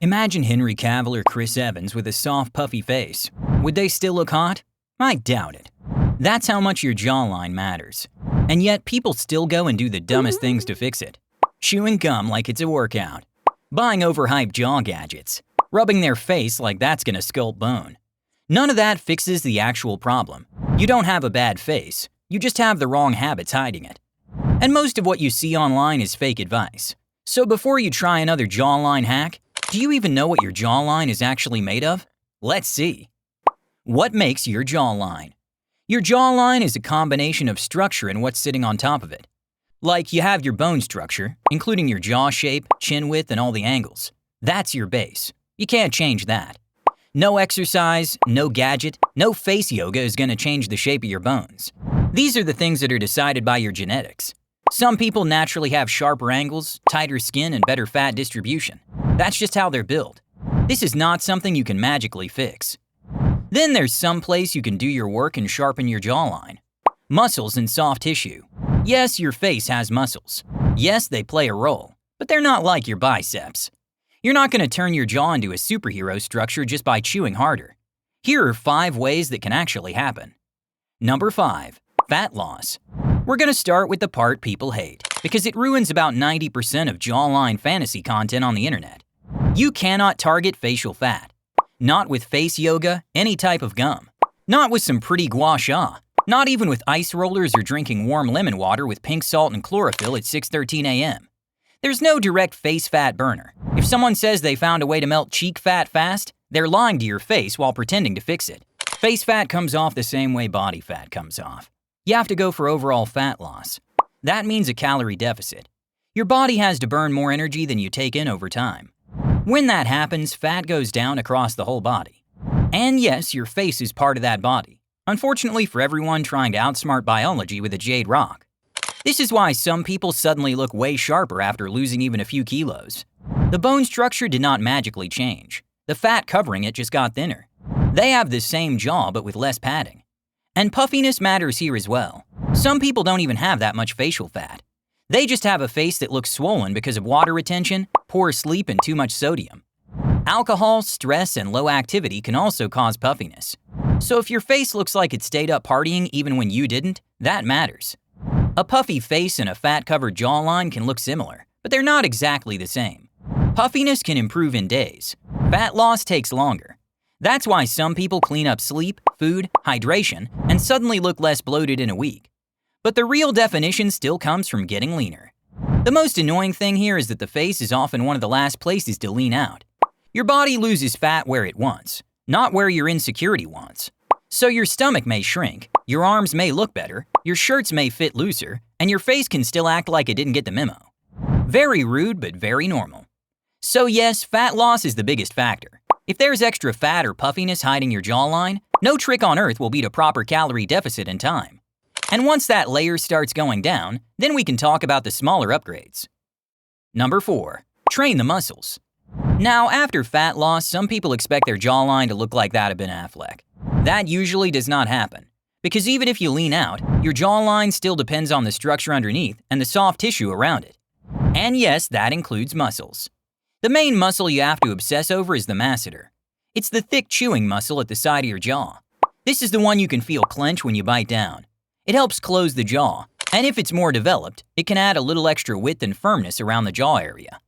Imagine Henry Cavill or Chris Evans with a soft, puffy face. Would they still look hot? I doubt it. That's how much your jawline matters. And yet, people still go and do the dumbest things to fix it. Chewing gum like it's a workout. Buying overhyped jaw gadgets. Rubbing their face like that's gonna sculpt bone. None of that fixes the actual problem. You don't have a bad face. You just have the wrong habits hiding it. And most of what you see online is fake advice. So before you try another jawline hack, do you even know what your jawline is actually made of? Let's see. What makes your jawline? Your jawline is a combination of structure and what's sitting on top of it. Like you have your bone structure, including your jaw shape, chin width, and all the angles. That's your base. You can't change that. No exercise, no gadget, no face yoga is going to change the shape of your bones. These are the things that are decided by your genetics. Some people naturally have sharper angles, tighter skin, and better fat distribution. That's just how they're built. This is not something you can magically fix. Then there's some place you can do your work and sharpen your jawline. Muscles and soft tissue. Yes, your face has muscles. Yes, they play a role, but they're not like your biceps. You're not going to turn your jaw into a superhero structure just by chewing harder. Here are 5 ways that can actually happen. Number 5. Fat loss. We're going to start with the part people hate, because it ruins about 90% of jawline fantasy content on the internet. You cannot target facial fat. Not with face yoga, any type of gum. Not with some pretty gua sha. Not even with ice rollers or drinking warm lemon water with pink salt and chlorophyll at 6:13 a.m. There's no direct face fat burner. If someone says they found a way to melt cheek fat fast, they're lying to your face while pretending to fix it. Face fat comes off the same way body fat comes off. You have to go for overall fat loss. That means a calorie deficit. Your body has to burn more energy than you take in over time. When that happens, fat goes down across the whole body. And yes, your face is part of that body. Unfortunately for everyone trying to outsmart biology with a jade rock. This is why some people suddenly look way sharper after losing even a few kilos. The bone structure did not magically change. The fat covering it just got thinner. They have the same jaw but with less padding. And puffiness matters here as well. Some people don't even have that much facial fat. They just have a face that looks swollen because of water retention, poor sleep, and too much sodium. Alcohol, stress, and low activity can also cause puffiness. So if your face looks like it stayed up partying even when you didn't, that matters. A puffy face and a fat-covered jawline can look similar, but they're not exactly the same. Puffiness can improve in days. Fat loss takes longer. That's why some people clean up sleep, food, hydration, and suddenly look less bloated in a week. But the real definition still comes from getting leaner. The most annoying thing here is that the face is often one of the last places to lean out. Your body loses fat where it wants, not where your insecurity wants. So your stomach may shrink, your arms may look better, your shirts may fit looser, and your face can still act like it didn't get the memo. Very rude, but very normal. So yes, fat loss is the biggest factor. If there's extra fat or puffiness hiding your jawline, no trick on earth will beat a proper calorie deficit in time. And once that layer starts going down, then we can talk about the smaller upgrades. Number 4. Train the muscles. Now, after fat loss, some people expect their jawline to look like that of Ben Affleck. That usually does not happen, because even if you lean out, your jawline still depends on the structure underneath and the soft tissue around it. And yes, that includes muscles. The main muscle you have to obsess over is the masseter. It's the thick chewing muscle at the side of your jaw. This is the one you can feel clench when you bite down. It helps close the jaw, and if it's more developed, it can add a little extra width and firmness around the jaw area.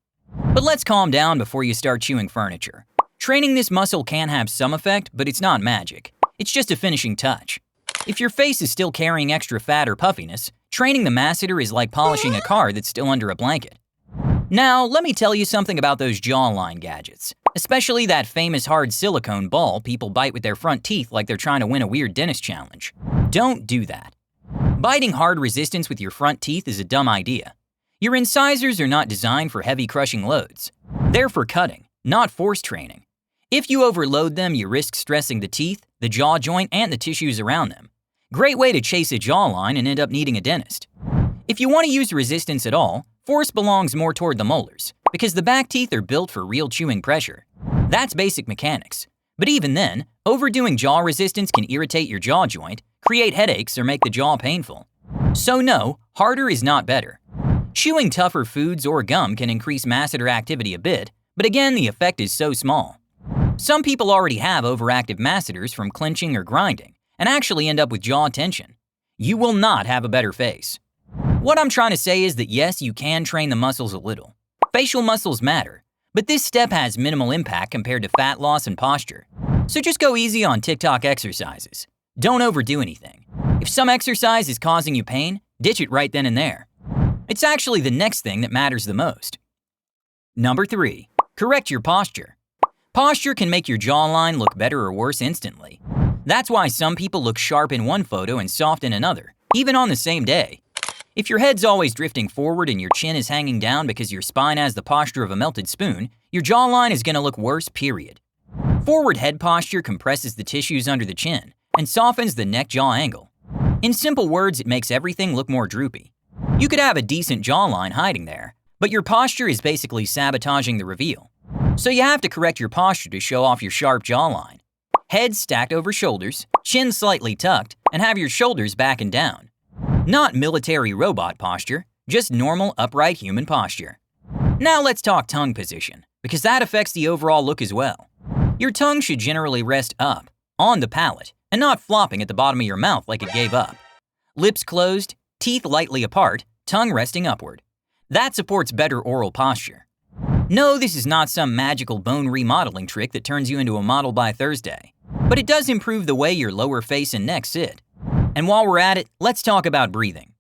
But let's calm down before you start chewing furniture. Training this muscle can have some effect, but it's not magic. It's just a finishing touch. If your face is still carrying extra fat or puffiness, training the masseter is like polishing a car that's still under a blanket. Now, let me tell you something about those jawline gadgets, especially that famous hard silicone ball people bite with their front teeth like they're trying to win a weird dentist challenge. Don't do that. Biting hard resistance with your front teeth is a dumb idea. Your incisors are not designed for heavy crushing loads. They're for cutting, not force training. If you overload them, you risk stressing the teeth, the jaw joint, and the tissues around them. Great way to chase a jawline and end up needing a dentist. If you want to use resistance at all, force belongs more toward the molars, because the back teeth are built for real chewing pressure. That's basic mechanics. But even then, overdoing jaw resistance can irritate your jaw joint, create headaches, or make the jaw painful. So no, harder is not better. Chewing tougher foods or gum can increase masseter activity a bit, But again, the effect is so small. Some people already have overactive masseters from clenching or grinding and actually end up with jaw tension. You will not have a better face. What I'm trying to say is that yes, you can train the muscles a little. Facial muscles matter, but this step has minimal impact compared to fat loss and posture. So just go easy on TikTok exercises. Don't overdo anything. If some exercise is causing you pain, ditch it right then and there. It's actually the next thing that matters the most. Number 3. Correct your posture. Posture can make your jawline look better or worse instantly. That's why some people look sharp in one photo and soft in another, even on the same day. If your head's always drifting forward and your chin is hanging down because your spine has the posture of a melted spoon, your jawline is going to look worse, period. Forward head posture compresses the tissues under the chin and softens the neck-jaw angle. In simple words, it makes everything look more droopy. You could have a decent jawline hiding there, but your posture is basically sabotaging the reveal. So you have to correct your posture to show off your sharp jawline. Head stacked over shoulders, chin slightly tucked, and have your shoulders back and down. Not military robot posture, just normal upright human posture. Now let's talk tongue position, because that affects the overall look as well. Your tongue should generally rest up, on the palate, and not flopping at the bottom of your mouth like it gave up. Lips closed, teeth lightly apart, tongue resting upward. That supports better oral posture. No, this is not some magical bone remodeling trick that turns you into a model by Thursday, but it does improve the way your lower face and neck sit. And while we're at it, let's talk about breathing.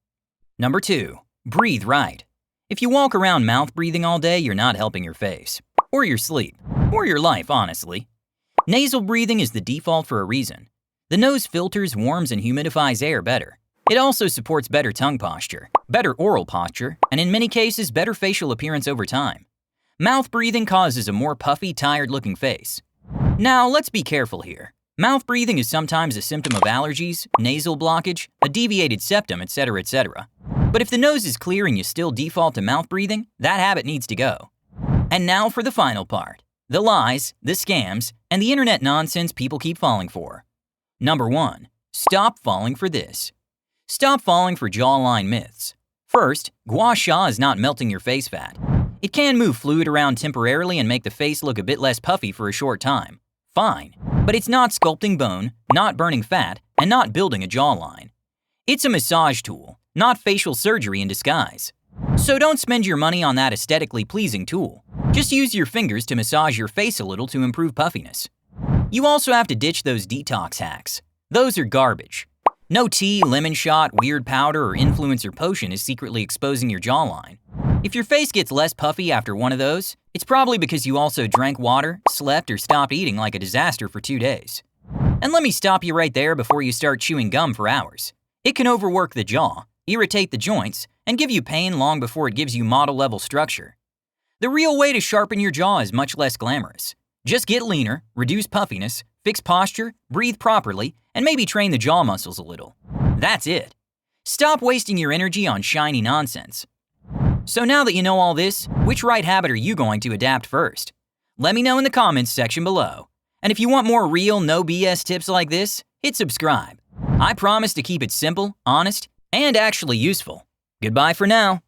Number 2. Breathe right. If you walk around mouth breathing all day, you're not helping your face, or your sleep, or your life, honestly. Nasal breathing is the default for a reason. The nose filters, warms, and humidifies air better. It also supports better tongue posture, better oral posture, and in many cases, better facial appearance over time. Mouth breathing causes a more puffy, tired-looking face. Now, let's be careful here. Mouth breathing is sometimes a symptom of allergies, nasal blockage, a deviated septum, etc., etc. But if the nose is clear and you still default to mouth breathing, that habit needs to go. And now for the final part. The lies, the scams, and the internet nonsense people keep falling for. Number 1. Stop falling for this. Stop falling for jawline myths. First, gua sha is not melting your face fat. It can move fluid around temporarily and make the face look a bit less puffy for a short time. Fine, but it's not sculpting bone, not burning fat, and not building a jawline. It's a massage tool, not facial surgery in disguise. So don't spend your money on that aesthetically pleasing tool. Just use your fingers to massage your face a little to improve puffiness. You also have to ditch those detox hacks. Those are garbage. No tea, lemon shot, weird powder, or influencer potion is secretly exposing your jawline. If your face gets less puffy after one of those, it's probably because you also drank water, slept, or stopped eating like a disaster for 2 days. And let me stop you right there before you start chewing gum for hours. It can overwork the jaw, irritate the joints, and give you pain long before it gives you model-level structure. The real way to sharpen your jaw is much less glamorous. Just get leaner, reduce puffiness, fix posture, breathe properly, and maybe train the jaw muscles a little. That's it. Stop wasting your energy on shiny nonsense. So now that you know all this, which right habit are you going to adapt first? Let me know in the comments section below. And if you want more real, no BS tips like this, hit subscribe. I promise to keep it simple, honest, and actually useful. Goodbye for now.